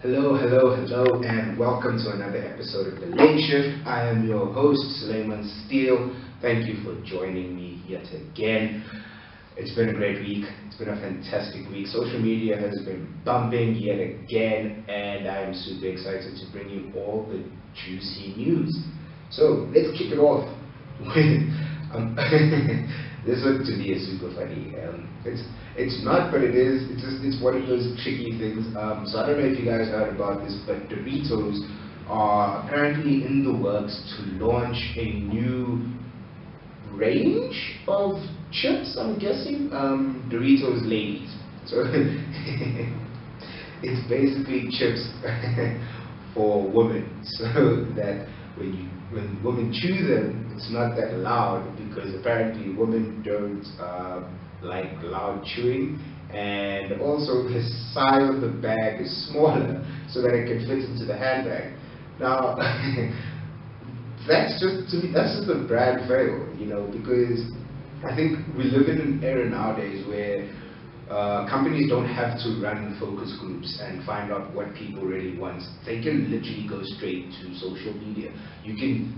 Hello, hello, hello, and welcome to another episode of The Late Shift. I am your host, Suleiman Steele. Thank you for joining me yet again. It's been a great week. It's been a fantastic week. Social media has been bumping yet again, and I am super excited to bring you all the juicy news. So let's kick it off with this looked to be a super funny. It's not, but it is. It's one of those tricky things. So I don't know if you guys heard about this, but Doritos are apparently in the works to launch a new range of chips. I'm guessing Doritos Ladies. So it's basically chips for women, so that when women chew them, it's not that loud because apparently women don't like loud chewing, and also the size of the bag is smaller so that it can fit into the handbag. Now, that's just to me, that's just a brand fail, because I think we live in an era nowadays where companies don't have to run focus groups and find out what people really want. They can literally go straight to social media. You can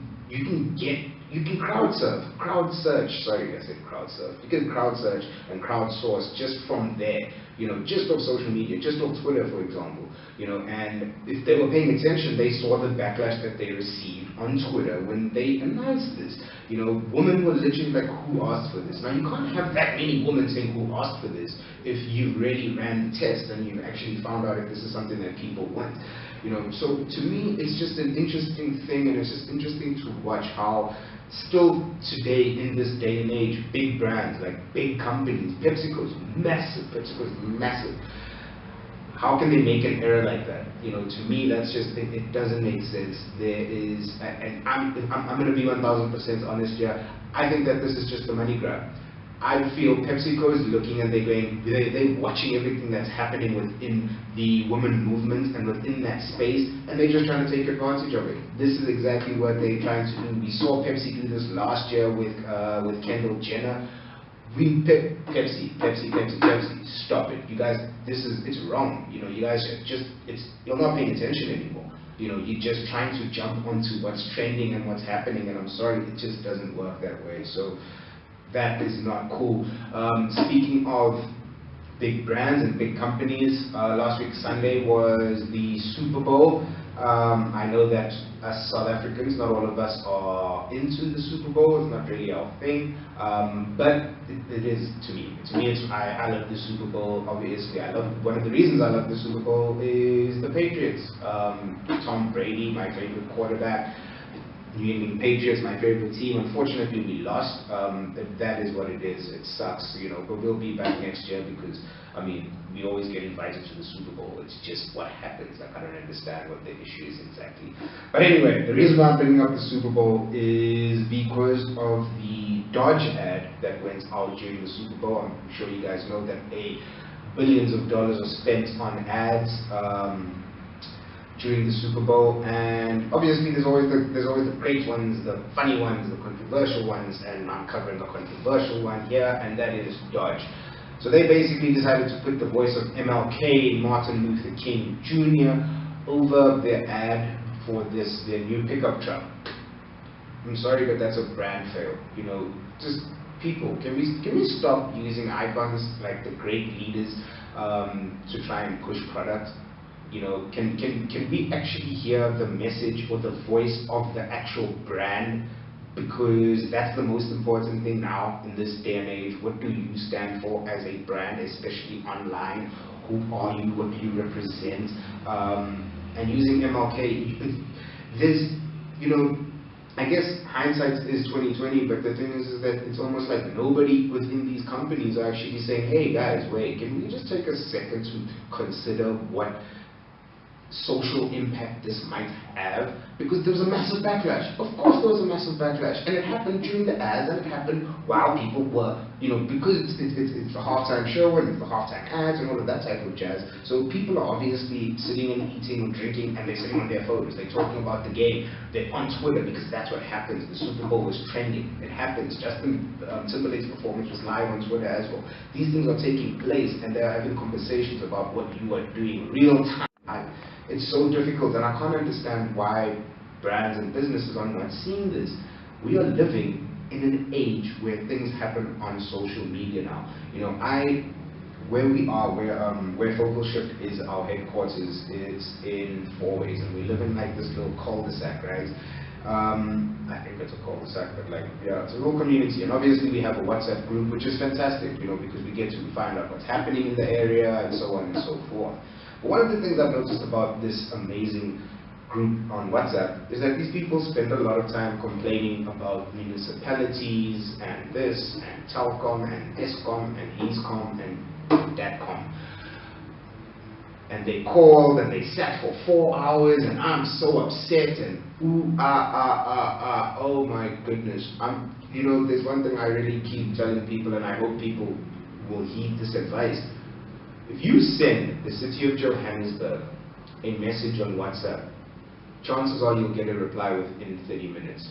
crowd search. Sorry, I said crowd surf. You can crowd search and crowdsource just from there. Just off social media, just off Twitter, for example. And if they were paying attention, they saw the backlash that they received on Twitter when they announced this. Women were literally like, who asked for this? Now, you can't have that many women saying who asked for this if you really ran the test and you've actually found out if this is something that people want. So to me, it's just an interesting thing, and it's just interesting to watch how still today, in this day and age, big brands, like big companies, PepsiCo's massive. How can they make an error like that? To me, that's just, it doesn't make sense. There is, and I'm going to be 1000% honest here. I think that this is just a money grab. I feel PepsiCo is looking and they're watching everything that's happening within the women movement and within that space, and they're just trying to take advantage of it. This is exactly what they're trying to do. We saw Pepsi do this last year with Kendall Jenner. Pepsi, stop it. You guys, it's wrong. You guys you're not paying attention anymore. You're just trying to jump onto what's trending and what's happening, and I'm sorry, it just doesn't work that way. So that is not cool. Speaking of big brands and big companies, last week Sunday was the Super Bowl. I know that as South Africans, not all of us are into the Super Bowl. It's not really our thing, but it is to me. I love the Super Bowl. Obviously, one of the reasons I love the Super Bowl is the Patriots. Tom Brady, my favorite quarterback. New England Patriots, my favorite team. Unfortunately, we lost. That is what it is. It sucks, but we'll be back next year because, we always get invited to the Super Bowl. It's just what happens. Like, I don't understand what the issue is exactly. But anyway, the reason why I'm bringing up the Super Bowl is because of the Dodge ad that went out during the Super Bowl. I'm sure you guys know that billions of dollars are spent on ads during the Super Bowl, and obviously there's always the great ones, the funny ones, the controversial ones, and I'm covering the controversial one here, and that is Dodge. So they basically decided to put the voice of MLK, Martin Luther King Jr., over their ad for their new pickup truck. I'm sorry, but that's a brand fail. Just people, can we stop using icons like the great leaders to try and push product? Can we actually hear the message or the voice of the actual brand? Because that's the most important thing now in this day and age. What do you stand for as a brand, especially online? Who are you? What do you represent? And using MLK, I guess hindsight is 2020, but the thing is that it's almost like nobody within these companies are actually saying, hey guys, wait, can we just take a second to consider what social impact this might have? Because there was a massive backlash. Of course there was a massive backlash, and it happened during the ads, and it happened while people were, because it's the halftime show and it's the halftime ads and all of that type of jazz. So people are obviously sitting and eating or drinking, and they're sitting on their phones. They're talking about the game. They're on Twitter because that's what happens. The Super Bowl was trending. It happens. Justin Timberlake's performance was live on Twitter as well. These things are taking place, and they're having conversations about what you are doing real time It's so difficult, and I can't understand why brands and businesses are not seeing this. We are living in an age where things happen on social media now. You know, where we are, where Focal Shift is our headquarters, it's in Fourways, and we live in like this little cul-de-sac, right? I think it's a cul-de-sac, but like, yeah, it's a little community, and obviously we have a WhatsApp group, which is fantastic, you know, because we get to find out what's happening in the area, and so on and so forth. But one of the things I've noticed about this amazing group on WhatsApp is that these people spend a lot of time complaining about municipalities and this and Telcom and Escom and Heascom and Datcom. And they called and they sat for 4 hours and I'm so upset and oh my goodness. You know, there's one thing I really keep telling people, and I hope people will heed this advice. If you send the city of Johannesburg a message on WhatsApp, chances are you'll get a reply within 30 minutes.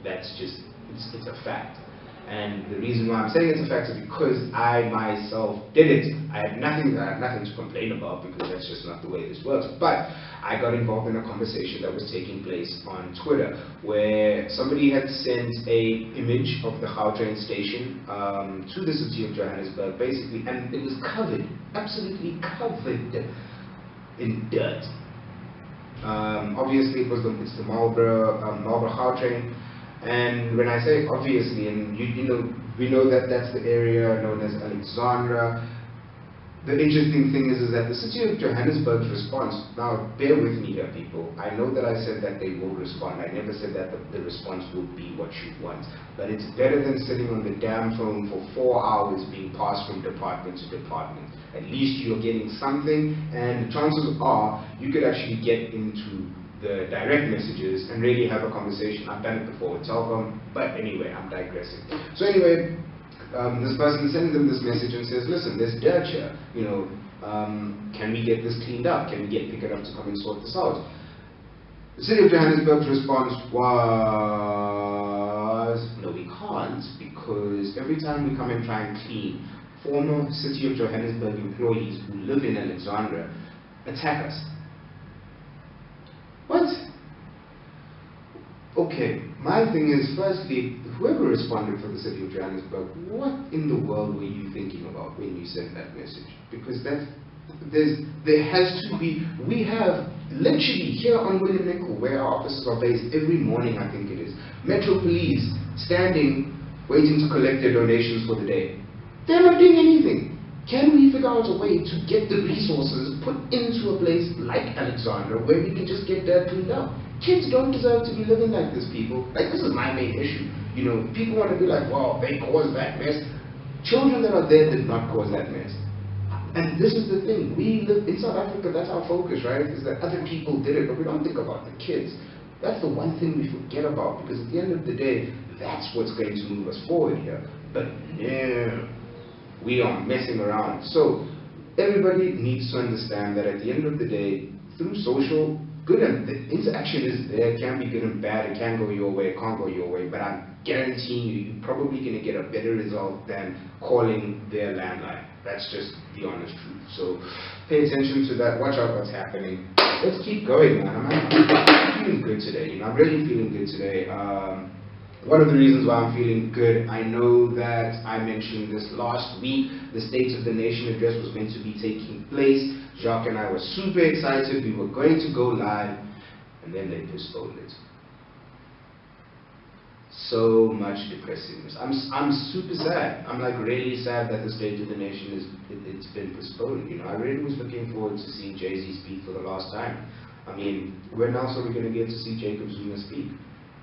That's just, it's a fact. And the reason why I'm saying it's a fact is because I myself did it. I have nothing to complain about, because that's just not the way this works. But I got involved in a conversation that was taking place on Twitter, where somebody had sent a image of the Gautrain station to the city of Johannesburg, basically, and it was covered, absolutely covered in dirt. Obviously, it's the Marlborough Gautrain. And when I say obviously, and you know, we know that that's the area known as Alexandra. The interesting thing is that the city of Johannesburg's response, now bear with me here people, I know that I said that they will respond. I never said that the response will be what you want. But it's better than sitting on the damn phone for 4 hours being passed from department to department. At least you're getting something, and the chances are you could actually get into the direct messages and really have a conversation. I've done it before with Telcom, but anyway, I'm digressing. So anyway, this person sends them this message and says, listen, there's dirt here, you know, can we get this cleaned up? Can we get Pick It Up to come and sort this out? The city of Johannesburg's response was, no, we can't, because every time we come and try and clean, former city of Johannesburg employees who live in Alexandra attack us. What? Okay, my thing is, firstly, whoever responded for the city of Johannesburg, what in the world were you thinking about when you sent that message? Because there has to be, we have literally here on William Nicol, where our offices are based, every morning I think it is, Metro Police standing, waiting to collect their donations for the day. They're not doing anything. Can we figure out a way to get the resources put into a place like Alexandra where we can just get that cleaned up? Kids don't deserve to be living like this, people. Like, this is my main issue. You know, people want to be like, wow, they caused that mess. Children that are there did not cause that mess. And this is the thing. We live in South Africa, that's our focus, right? Is that other people did it, but we don't think about the kids. That's the one thing we forget about, because at the end of the day, that's what's going to move us forward here. But no. We are messing around. So everybody needs to understand that at the end of the day, through social, good and the interaction is there. It can be good and bad. It can go your way, it can't go your way. But I'm guaranteeing you, you're probably going to get a better result than calling their landline. That's just the honest truth. So pay attention to that. Watch out what's happening. Let's keep going, man. I'm feeling good today. You know, I'm really feeling good today. One of the reasons why I'm feeling good, I know that I mentioned this last week, the State of the Nation address was meant to be taking place. Jacques and I were super excited, we were going to go live, and then they postponed it. So much depressingness. I'm super sad. I'm like really sad that the State of the Nation it's been postponed. You know, I really was looking forward to seeing Jay-Z speak for the last time. I mean, when else are we going to get to see Jacob Zuma speak?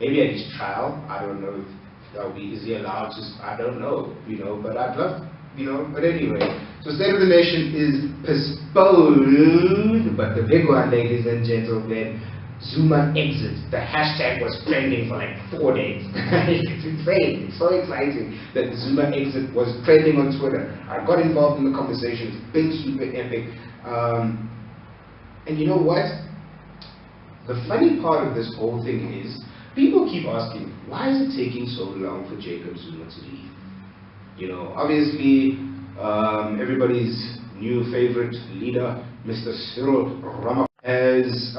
Maybe at his trial. I don't know if is he allowed to, I don't know, you know, but I'd love, you know, but anyway. So State of the Nation is postponed, but the big one, ladies and gentlemen, Zuma exit. The hashtag was trending for like 4 days. It's insane. It's so exciting that the Zuma exit was trending on Twitter. I got involved in the conversation. It's been super epic. And you know what? The funny part of this whole thing is, people keep asking, why is it taking so long for Jacob Zuma to leave? You know, obviously, everybody's new favorite leader, Mr. Cyril Ramaphosa, has has,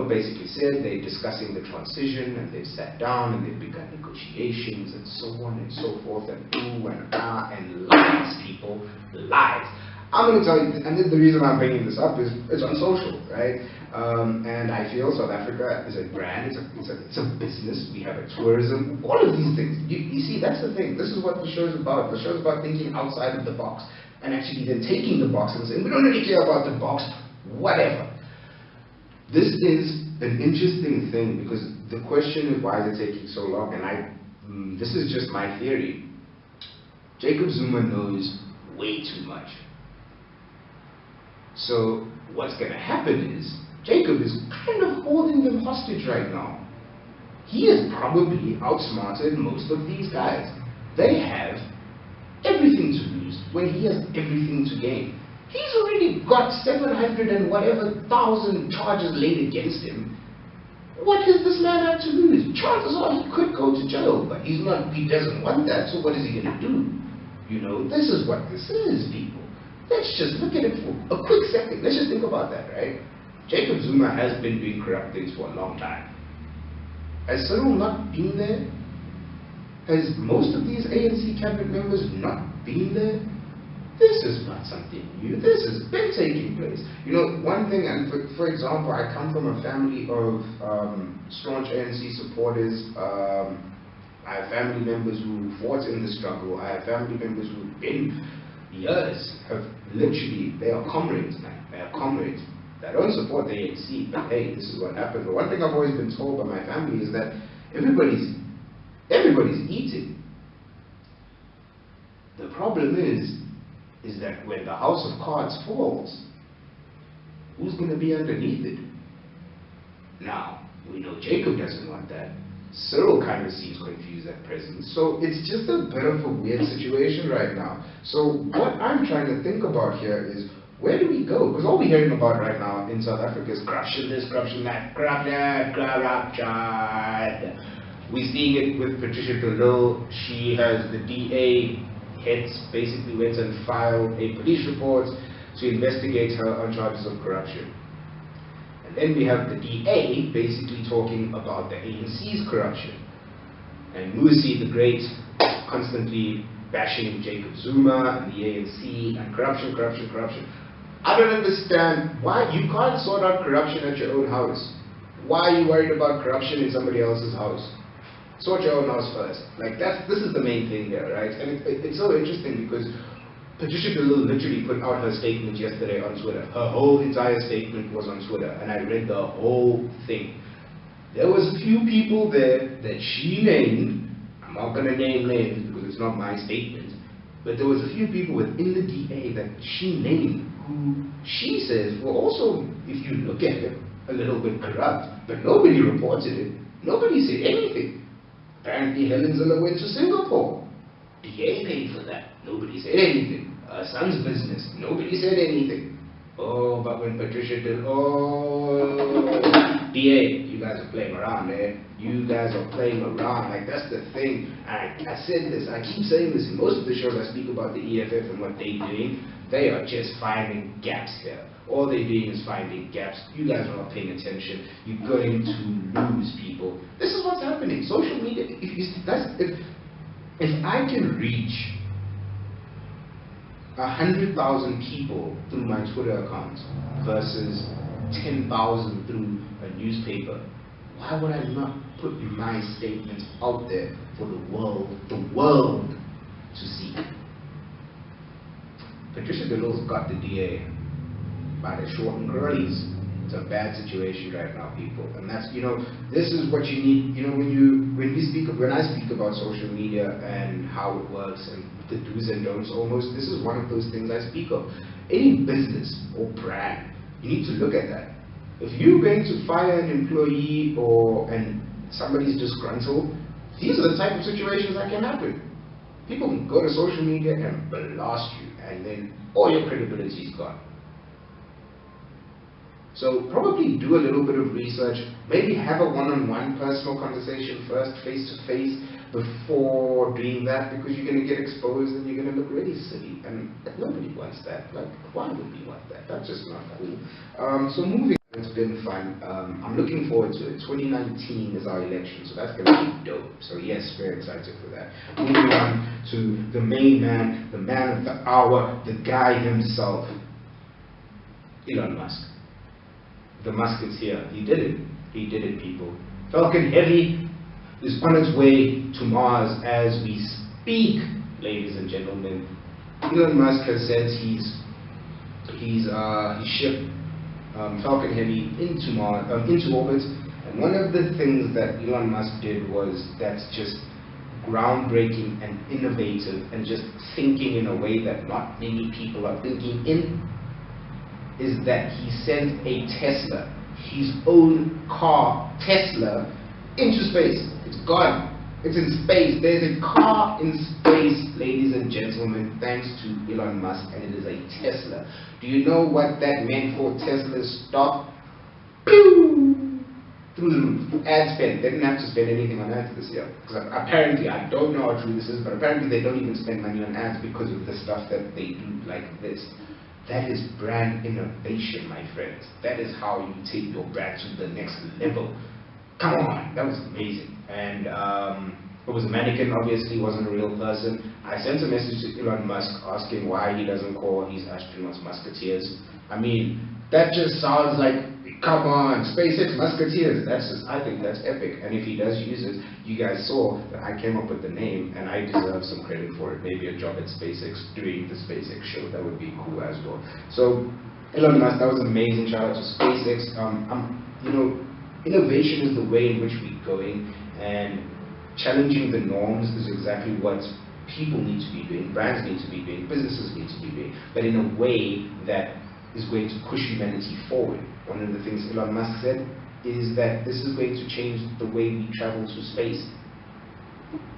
basically said they're discussing the transition, and they've sat down and they've begun negotiations and so on and so forth, and ooh and ah, and lies, people, lies. I'm going to tell you, and the reason I'm bringing this up is it's on social, right? And I feel South Africa is a brand, it's a business, we have a tourism, all of these things. You see, that's the thing. This is what the show's about. The show's about thinking outside of the box, and actually then taking the box and saying, we don't really care about the box, whatever. This is an interesting thing, because the question is, why is it taking so long? And this is just my theory. Jacob Zuma knows way too much. So what's going to happen is, Jacob is kind of holding them hostage right now. He has probably outsmarted most of these guys. They have everything to lose when he has everything to gain. He's already got 700 and whatever thousand charges laid against him. What does this man have to lose? Chances are he could go to jail, but he doesn't want that, so what is he going to do? This is what this is, people. Let's just look at it for a quick second. Let's just think about that, right? Jacob Zuma has been doing corrupt things for a long time. Has Cyril not been there? Has most of these ANC cabinet members not been there? This is not something new. This has been taking place. One thing, and for example, I come from a family of staunch ANC supporters. I have family members who fought in the struggle. I have family members who've been years, have literally, they are comrades, man. They are comrades. They don't support the ANC, but hey, this is what happened. The one thing I've always been told by my family is that everybody's eating. The problem is that when the house of cards falls, who's going to be underneath it? Now, we know Jacob doesn't want that. Cyril kind of seems confused at present. So it's just a bit of a weird situation right now. So what I'm trying to think about here is, where do we go? Because all we're hearing about right now in South Africa is corruption this, corruption that, corruption. We're seeing it with Patricia de Lille. She has the DA heads basically went and filed a police report to investigate her on charges of corruption. And then we have the DA basically talking about the ANC's corruption. And Musi the Great constantly bashing Jacob Zuma and the ANC and corruption. I don't understand why you can't sort out corruption at your own house. Why are you worried about corruption in somebody else's house? Sort your own house first. This is the main thing here, right? And it's so interesting because Patricia de Lille literally put out her statement yesterday on Twitter. Her whole entire statement was on Twitter, and I read the whole thing. There was a few people there that she named. I'm not going to name names because it's not my statement, but there was a few people within the DA that she named who she says were also, if you look at it, a little bit corrupt, but nobody reported it. Nobody said anything. Apparently Helen Zille went to Singapore. DA paid for that. Nobody said anything. Her son's business. Nobody said anything. Oh, but when Patricia did, DA, you guys are playing around, eh? You guys are playing around. That's the thing. I said this, I keep saying this in most of the shows I speak about the EFF and what they're doing. They are just finding gaps here. All they're doing is finding gaps. You guys are not paying attention. You're going to lose people. This is what's happening. Social media, if I can reach 100,000 people through my Twitter account versus 10,000 through a newspaper, why would I not put my statement out there for the world to see? Patricia de Lille's got the DA by the short and curlies. It's a bad situation right now, people. And that's, this is what you need, when I speak about social media and how it works and the do's and don'ts almost, this is one of those things I speak of. Any business or brand, you need to look at that. If you're going to fire an employee and somebody's disgruntled, these are the type of situations that can happen. People can go to social media and blast you, and then all your credibility is gone. So probably do a little bit of research, maybe have a one-on-one personal conversation first, face-to-face, before doing that, because you're going to get exposed and you're going to look really silly, and nobody wants that. Why would we want that? That's just not cool. So moving It's been fun. I'm looking forward to it. 2019 is our election, so that's going to be dope. So yes, very excited for that. Moving on to the main man, the man of the hour, the guy himself, Elon Musk. The Musketeer. He did it. He did it, people. Falcon Heavy is on its way to Mars as we speak, ladies and gentlemen. Elon Musk has sent his ship Falcon Heavy into orbit, and one of the things that Elon Musk did that's just groundbreaking and innovative and just thinking in a way that not many people are thinking in, is that he sent a Tesla, his own car Tesla, into space. It's gone. It's in space. There's a car in space, ladies and gentlemen, thanks to Elon Musk, and it is a Tesla. Do you know what that meant for Tesla's stock? Pew! Through the roof. Ad spend. They didn't have to spend anything on ads this year. Because apparently, I don't know how true this is, but apparently they don't even spend money on ads because of the stuff that they do like this. That is brand innovation, my friends. That is how you take your brand to the next level. Come on, that was amazing. And it was a mannequin, obviously, wasn't a real person. I sent a message to Elon Musk asking why he doesn't call his astronauts musketeers. I mean, that just sounds like, come on, SpaceX musketeers. I think that's epic. And if he does use it, you guys saw that I came up with the name, and I deserve some credit for it. Maybe a job at SpaceX doing the SpaceX show. That would be cool as well. So, Elon Musk, that was amazing. Shout out to SpaceX. Innovation is the way in which we're going, and challenging the norms is exactly what people need to be doing, brands need to be doing, businesses need to be doing, but in a way that is going to push humanity forward. One of the things Elon Musk said is that this is going to change the way we travel to space.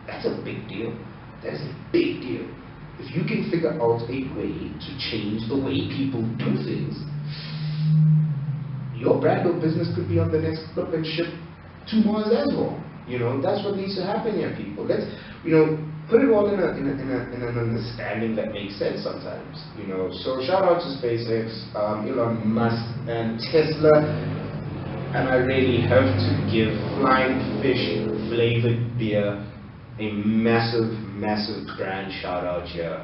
That's a big deal. That is a big deal. If you can figure out a way to change the way people do things, your brand or business could be on the next flipping ship to Mars as well. That's what needs to happen here, people. Let's, put it all in an understanding that makes sense sometimes. So shout out to SpaceX, Elon Musk, and Tesla. And I really have to give Flying Fish flavored beer a massive, massive grand shout out here.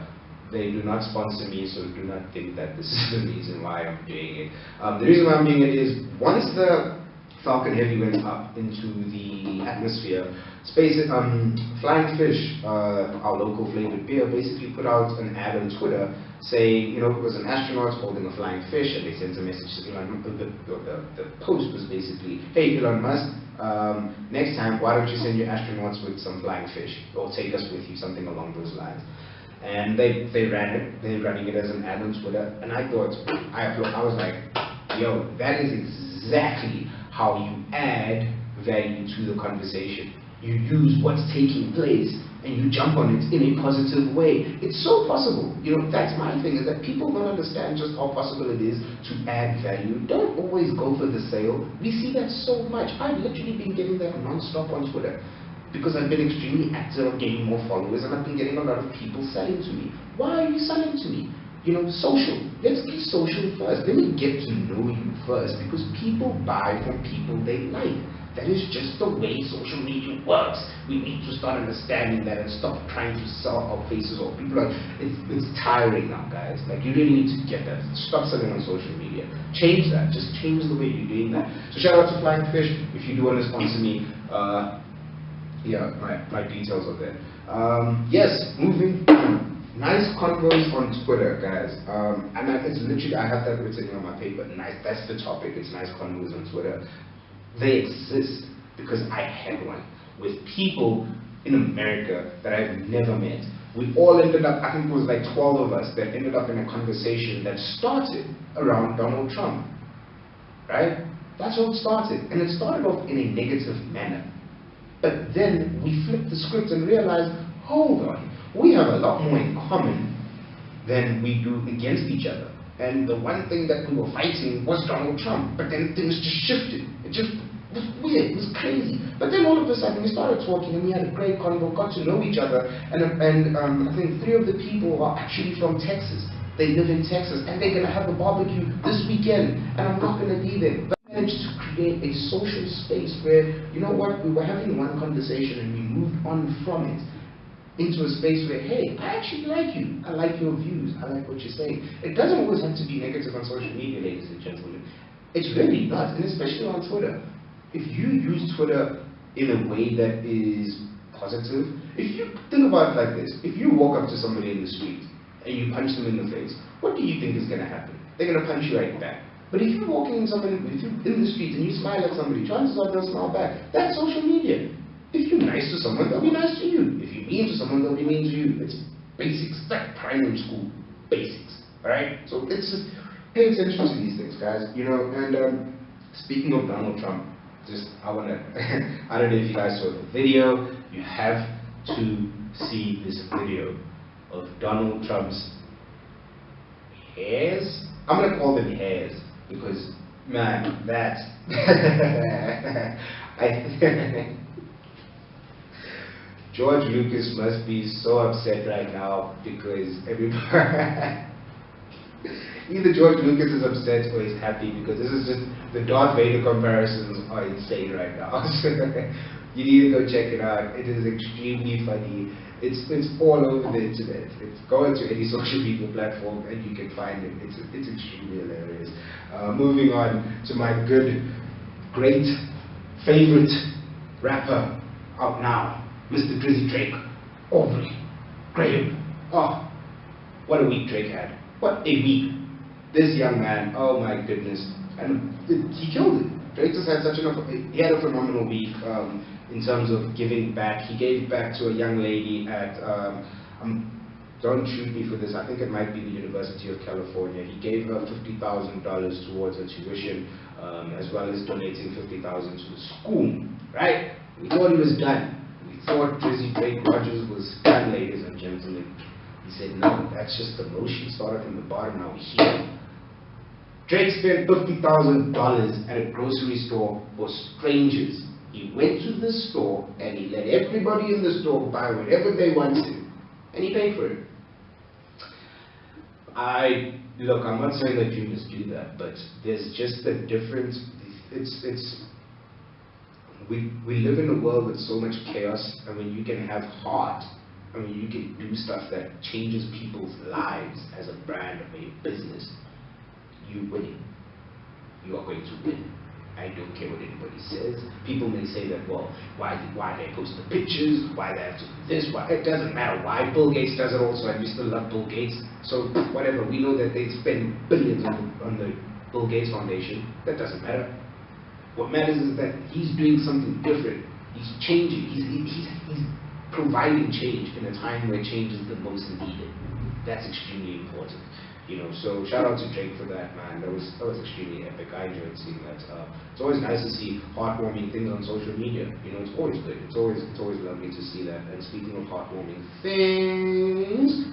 They do not sponsor me, so do not think that this is the reason why I'm doing it. The reason why I'm doing it is, once the Falcon Heavy went up into the atmosphere, Flying Fish, our local flavored beer, basically put out an ad on Twitter saying, it was an astronaut holding a flying fish, and they sent a message to Elon. The post was basically, hey Elon Musk, next time, why don't you send your astronauts with some flying fish, or take us with you, something along those lines. And they ran it. They're running it as an ad on Twitter, and I thought, I was like, yo, that is exactly how you add value to the conversation. You use what's taking place and you jump on it in a positive way. It's so possible. That's my thing, is that people don't understand just how possible it is to add value. Don't always go for the sale. We see that so much. I've literally been getting that non-stop on Twitter, because I've been extremely active on gaining more followers, and I've been getting a lot of people selling to me. Why are you selling to me? Social. Let's be social first. Let me get to know you first, because people buy from people they like. That is just the way social media works. We need to start understanding that and stop trying to sell our faces off. People it's tiring now, guys. Like, you really need to get that. Stop selling on social media. Change that. Just change the way you're doing that. So shout out to Flying Fish. If you do want to sponsor me, yeah, my details are there. Yes, moving on. Nice convos on Twitter, guys. And it's literally, I have that written on my paper. Nice, that's the topic. It's nice convos on Twitter. They exist because I had one with people in America that I've never met. We all ended up, I think it was like 12 of us that ended up in a conversation that started around Donald Trump. Right? That's how it started. And it started off in a negative manner. But then we flipped the script and realized, hold on, we have a lot more in common than we do against each other. And the one thing that we were fighting was Donald Trump. But then things just shifted. It just was weird. It was crazy. But then all of a sudden we started talking, and we had a great convo, got to know each other. And I think 3 of the people are actually from Texas. They live in Texas, and they're going to have a barbecue this weekend, and I'm not going to be there. create a social space where, you know what, we were having one conversation and we moved on from it into a space where, hey, I actually like you. I like your views. I like what you're saying. It doesn't always have to be negative on social media, ladies and gentlemen. It's really not, and especially on Twitter. If you use Twitter in a way that is positive, if you think about it like this, if you walk up to somebody in the street and you punch them in the face, what do you think is going to happen? They're going to punch you right back. But if you're walking in if you're in the street and you smile at somebody, chances are they'll smile back. That's social media. If you're nice to someone, they'll be nice to you. If you're mean to someone, they'll be mean to you. It's basics. It's like primary school basics. Alright? So it's just pay attention to these things, guys. You know, and speaking of Donald Trump, I don't know if you guys saw the video. You have to see this video of Donald Trump's hairs. I'm going to call them hairs because, man, that's George Lucas must be so upset right now because everybody either George Lucas is upset or he's happy because this is just the Darth Vader comparisons are insane right now. So you need to go check it out. It is extremely funny. It's all over the internet. Go into any social media platform and you can find it. It's extremely hilarious. Moving on to my great favorite rapper out now, Mr. Drizzy Drake, Aubrey Graham. Oh, what a week Drake had. What a week. This young man, oh my goodness, and he killed it. Drake just had he had a phenomenal week in terms of giving back. He gave back to a young lady at, don't shoot me for this, I think it might be the University of California. He gave her $50,000 towards her tuition, as well as donating $50,000 to the school, right? We thought he was done. We thought Drizzy Drake Rogers was done, ladies and gentlemen. He said, no, that's just the motion. Started from the bottom, now we're here. Drake spent $50,000 at a grocery store for strangers. He went to the store and he let everybody in the store buy whatever they wanted, and he paid for it. Look, I'm not saying that you must do that, but there's just a difference. We live in a world with so much chaos, and when you can have heart, I mean, you can do stuff that changes people's lives as a brand or a business, you're winning. You are going to win. I don't care what anybody says. People may say that, well, why they post the pictures, why they have to do this, why it doesn't matter why Bill Gates does it also, and we still love Bill Gates. So whatever, we know that they spend billions on the Bill Gates Foundation. That doesn't matter. What matters is that he's doing something different. He's changing. He's providing change in a time where change is the most needed. That's extremely important. You know, so shout out to Drake for that, man. That was extremely epic. I enjoyed seeing that. It's always nice to see heartwarming things on social media. You know, it's always good. It's always lovely to see that. And speaking of heartwarming things,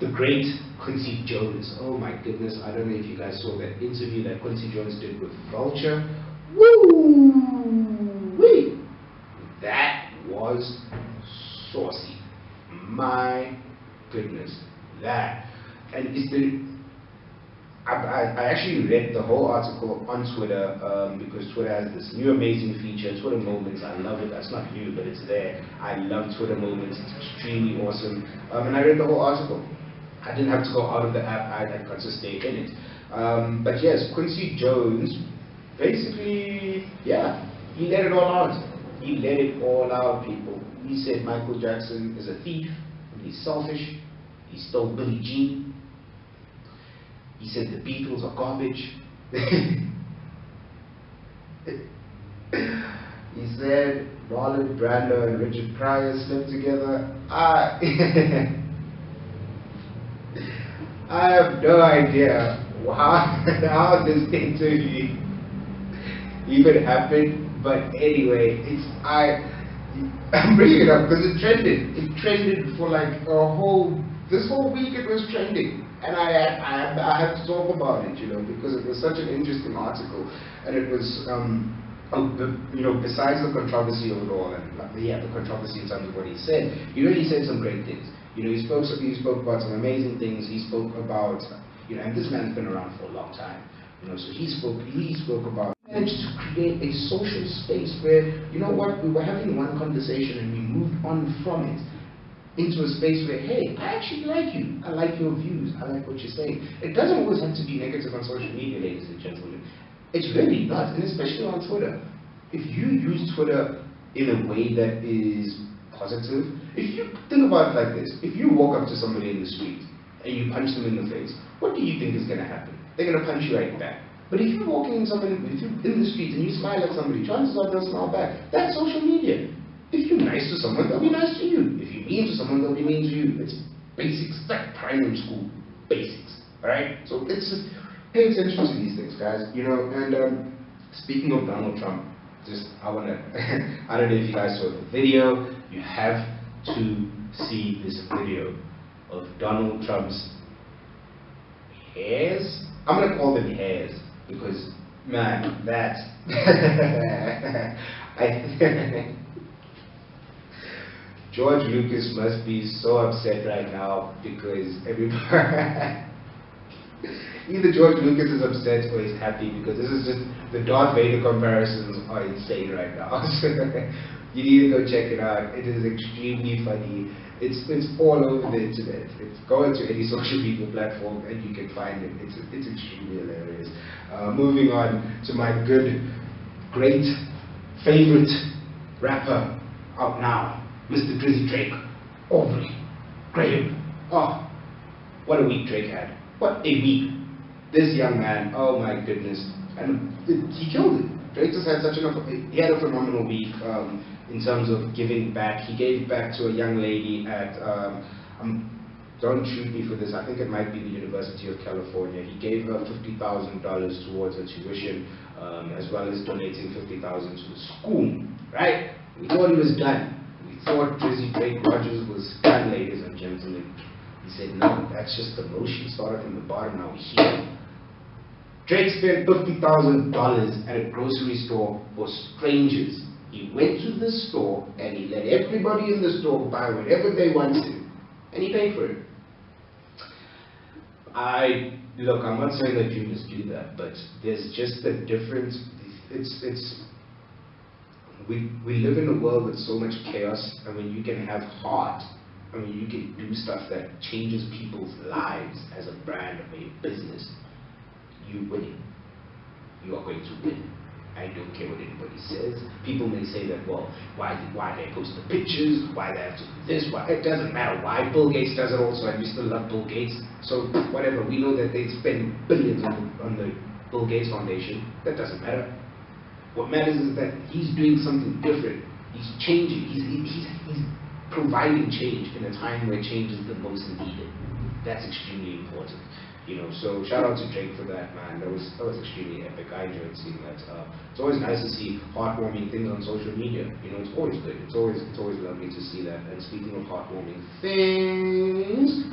the great Quincy Jones. Oh my goodness! I don't know if you guys saw that interview that Quincy Jones did with Vulture. Woo! Wee! That was saucy. My goodness, that. And I actually read the whole article on Twitter because Twitter has this new amazing feature, Twitter Moments. I love it. That's not new, but it's there. I love Twitter Moments. It's extremely awesome. And I read the whole article. I didn't have to go out of the app. I got to stay in it. But yes, Quincy Jones, basically, yeah, he let it all out. He let it all out, people. He said Michael Jackson is a thief, and he's selfish. He stole Billie Jean. He said the Beatles are garbage. He said Marlon Brando and Richard Pryor slept together. I have no idea how this interview even happened, but anyway, I'm bringing it up because it trended. It trended for like this whole week. It was trending, and I had to talk about it, you know, because it was such an interesting article, and it was, you know, besides the controversy of it all, and the controversy in terms of what he said, he really said some great things. You know, he spoke about some amazing things. He spoke about, you know, and this man's been around for a long time, you know, so he spoke about managed to create a social space where, you know what, we were having one conversation and we moved on from it into a space where, hey, I actually like you, I like your views, I like what you're saying. It doesn't always have to be negative on social media, ladies and gentlemen. It's really not, and especially on Twitter. If you use Twitter in a way that is positive, if you think about it like this, if you walk up to somebody in the street and you punch them in the face, what do you think is going to happen? They're going to punch you right back. But if you're walking in the street and you smile at somebody, chances are they'll smile back. That's social media. If you're nice to someone, they'll be nice to you. If you're mean to someone, they'll be mean to you. It's basics. It's like primary school basics. Alright? So it's just pay attention to these things, guys. You know, and speaking of Donald Trump, I don't know if you guys saw the video. You have to see this video of Donald Trump's hairs. I'm going to call them hairs because, man, that's George Lucas must be so upset right now because everybody either George Lucas is upset or he's happy because this is just the Darth Vader comparisons are insane right now. So you need to go check it out. It is extremely funny. It's all over the internet. Go into any social media platform and you can find it. It's extremely hilarious. Moving on to my good, great, favorite rapper out now, Mr. Drizzy Drake, Aubrey Graham. Oh, what a week Drake had. What a week. This young man, oh my goodness, and he killed it. Drake just had he had a phenomenal week in terms of giving back. He gave back to a young lady at, don't shoot me for this, I think it might be the University of California. He gave her $50,000 towards her tuition, as well as donating $50,000 to the school, right? We thought he was done. We thought Drizzy Drake Rogers was done, ladies and gentlemen. He said, no, that's just the motion. Started from the bottom, now we're here. Drake spent $50,000 at a grocery store for strangers. He went to the store and he let everybody in the store buy whatever they wanted, and he paid for it. Look, I'm not saying that you must do that, but there's just a difference. We live in a world with so much chaos, and when you can have heart, I mean, you can do stuff that changes people's lives as a brand or a business, you're winning. You are going to win. I don't care what anybody says. People may say that, well, why they post the pictures, why they have to do this, why it doesn't matter why Bill Gates does it also, and we still love Bill Gates. So whatever, we know that they spend billions on the Bill Gates Foundation. That doesn't matter. What matters is that he's doing something different. He's changing. He's providing change in a time where change is the most needed. That's extremely important. You know, so shout out to Drake for that, man. That was extremely epic. I enjoyed seeing that. It's always nice to see heartwarming things on social media. You know, it's always good. It's always lovely to see that. And speaking of heartwarming things,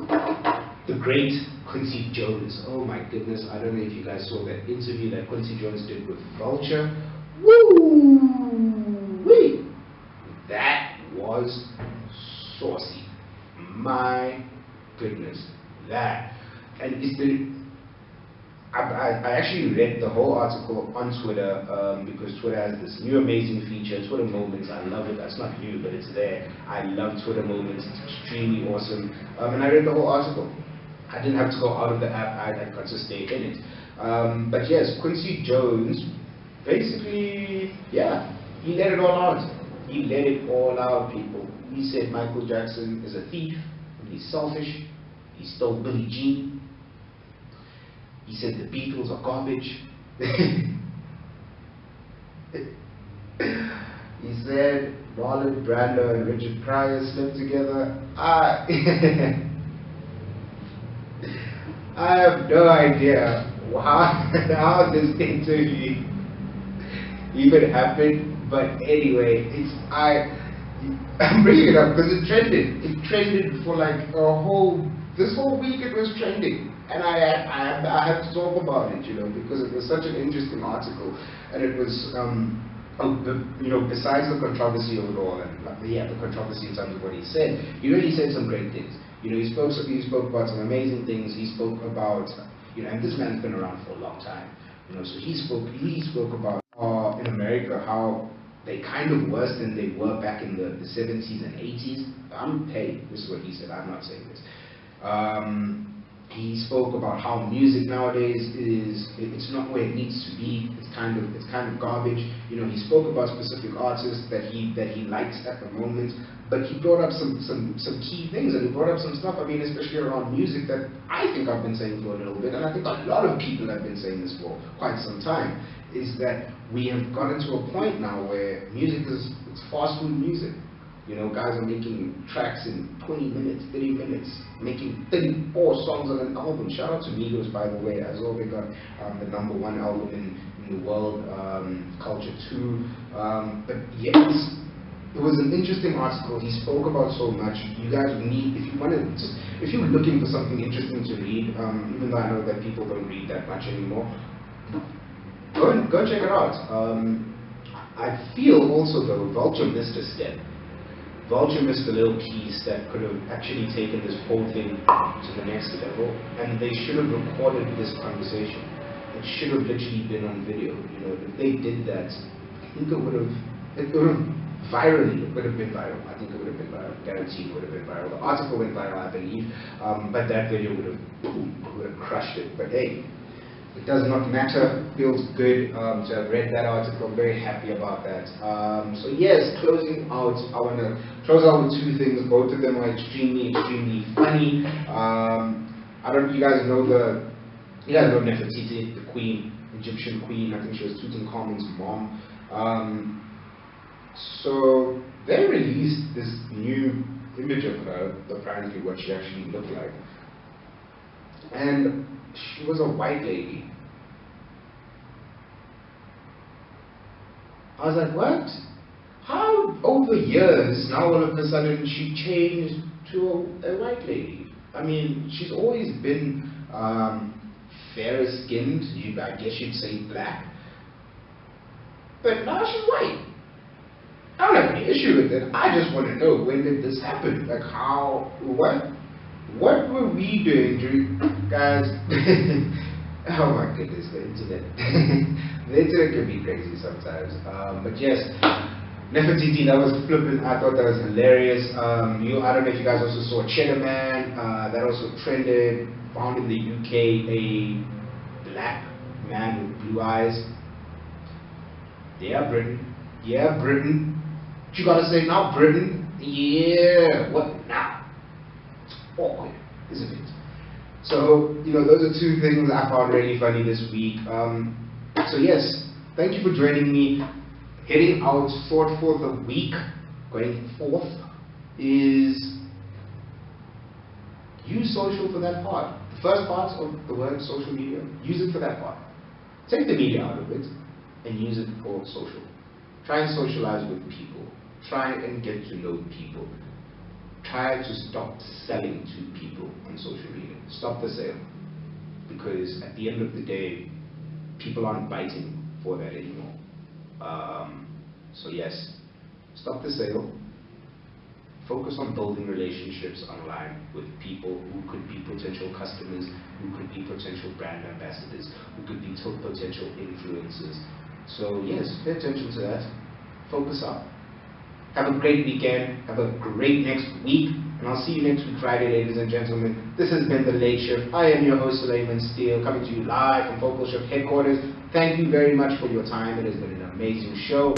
the great Quincy Jones. Oh my goodness! I don't know if you guys saw that interview that Quincy Jones did with Vulture. Woo! That was saucy. My goodness, that. And I actually read the whole article on Twitter because Twitter has this new amazing feature, Twitter Moments. I love it. That's not new, but it's there. I love Twitter Moments. It's extremely awesome. And I read the whole article. I didn't have to go out of the app. I got to stay in it. But yes, Quincy Jones, basically, yeah, he let it all out. He let it all out, people. He said Michael Jackson is a thief, and he's selfish. He stole Billie Jean. He said the Beatles are garbage. He said Marlon Brando and Richard Pryor slept together. I have no idea how this interview even happened, but anyway, I'm bringing it up because it trended. It trended for like this whole week. It was trending, and I have to talk about it, you know, because it was such an interesting article, and it was you know, besides the controversy of it all, and the controversy in terms of what he said, he really said some great things. You know, he spoke about some amazing things. He spoke about, you know, and this man's been around for a long time, you know, so he spoke about in America, how they kind of worse than they were back in the 70s and 80s. Hey, this is what he said, I'm not saying this. He spoke about how music nowadays it's not where it needs to be. It's kind of garbage. You know, he spoke about specific artists that he likes at the moment, but he brought up some key things, and he brought up some stuff. I mean, especially around music that I think I've been saying for a little bit, and I think a lot of people have been saying this for quite some time. Is that we have gotten to a point now where music it's fast food music. You know, guys are making tracks in 20 minutes, 30 minutes, making 34 songs on an album. Shout out to Migos, by the way, as well. They got the #1 album in the world, Culture 2. But yes, it was an interesting article. He spoke about so much. You guys need, if you're looking for something interesting to read, even though I know that people don't read that much anymore, go check it out. I feel also though, Vulture missed a step. Vulture missed a little piece that could have actually taken this whole thing to the next level, and they should have recorded this conversation. It should have literally been on video. You know, if they did that, I think it would have been viral. I think it would have been viral. Guaranteed it would have been viral. The article went viral, I believe, but that video would have crushed it. But hey, it does not matter. Feels good to have read that article. I'm very happy about that. So yes, closing out, I want to close out with two things. Both of them are extremely funny. You guys know Nefertiti, the queen, Egyptian queen. I think she was Tutankhamun's mom. So they released this new image of her, apparently what she actually looked like. And she was a white lady. I was like, what? How over years, now all of a sudden she changed to a white lady? I mean, she's always been fairer skinned, I guess you'd say black. But now she's white. I don't have any issue with it. I just want to know, when did this happen? Like what were we doing guys? Oh my goodness, the internet. The internet can be crazy sometimes. But yes, Nefertiti, that was flippant. I thought that was hilarious. I don't know if you guys also saw Cheddar Man. That also trended. Found in the UK a black man with blue eyes. Yeah, Britain. Yeah, Britain. What you gotta say now, Britain? Yeah, what now? Awkward, isn't it? So, those are two things I found really funny this week. So yes, thank you for joining me. Heading out for the week, going forth, is use social for that part. The first part of the word social media, use it for that part. Take the media out of it and use it for social. Try and socialize with people. Try and get to know people. Try to stop selling to people on social media. Stop the sale. Because at the end of the day, people aren't biting for that anymore. So yes, stop the sale. Focus on building relationships online with people who could be potential customers, who could be potential brand ambassadors, who could be potential influencers. So yes, pay attention to that. Focus up. Have a great weekend. Have a great next week. And I'll see you next week Friday, ladies and gentlemen. This has been The Late Shift. I am your host, Suleiman Steele, coming to you live from Focal Shift headquarters. Thank you very much for your time. It has been an amazing show.